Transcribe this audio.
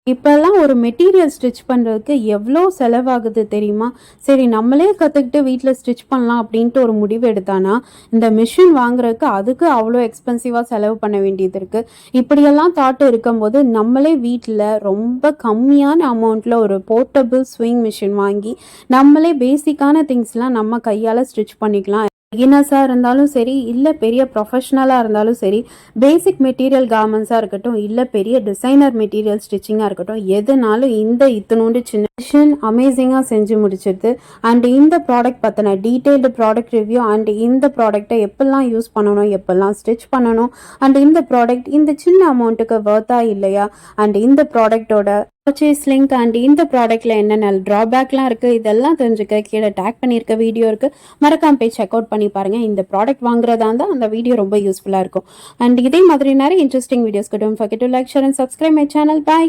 இப்பல்லாம் ஒரு material stitch பண்றதுக்கு எவ்ளோ செலவாகுது தெரியுமா? சரி நம்மளே கத்துக்கிட்டு வீட்ல ஸ்டிச் பண்ணலாம் அப்படின்ட்டு ஒரு முடிவு எடுத்தானா, இந்த மிஷின் வாங்குறதுக்கு அதுக்கு அவ்ளோ எக்ஸ்பென்சிவா செலவு பண்ண வேண்டியது இருக்கு. இப்படியெல்லாம் தாட் இருக்கும்போது, நம்மளே வீட்ல ரொம்ப கம்மியான அமௌண்ட்ல ஒரு போர்ட்டபிள் ஸ்விங் மிஷின் வாங்கி, நம்மளே பேசிக்கான திங்ஸ்லாம் நம்ம கையால ஸ்டிச் பண்ணிக்கலாம். பிகினர்ஸா இருந்தாலும் சரி, இல்ல பெரிய ப்ரொஃபஷனலா இருந்தாலும் சரி, பேசிக் மெட்டீரியல் கார்மெண்ட்ஸா இருக்கட்டும், இல்ல பெரிய டிசைனர் மெட்டீரியல் ஸ்டிச்சிங்கா இருக்கட்டும், எதுனாலும் இந்த இத்துணூண்டு சின்ன மிஷின் அமேசிங்கா செஞ்சு முடிச்சிடுது. அண்ட் இந்த ப்ராடக்ட் பத்தின டீடைல்டு ப்ராடக்ட் ரிவ்யூ அண்ட் இந்த ப்ராடக்ட்டை எப்படிலாம் யூஸ் பண்ணணும், எப்படிலாம் ஸ்டிச் பண்ணணும், அண்ட் இந்த ப்ராடக்ட் இந்த சின்ன அமௌண்ட்டுக்கு வொர்த்தா இல்லையா, அண்ட் இந்த ப்ராடக்ட்டோட பர்ச்சேஸ் லிங்க் அண்ட் இந்த ப்ராடக்ட்ல என்னென்ன ட்ராபேக்லாம் இருக்கு, இதெல்லாம் தெரிஞ்சுக்க கீழே டேக் பண்ணியிருக்க வீடியோ இருக்கு. மறக்காம போய் செக் அவுட் பண்ணி பாருங்க. இந்த ப்ராடக்ட் வாங்குறதா இருந்தா அந்த வீடியோ ரொம்ப யூஸ்ஃபுல்லா இருக்கும். அண்ட் இதே மாதிரி நிறைய இன்ட்ரெஸ்டிங் வீடியோஸ்க்கு don't forget to like, share and subscribe my channel. By.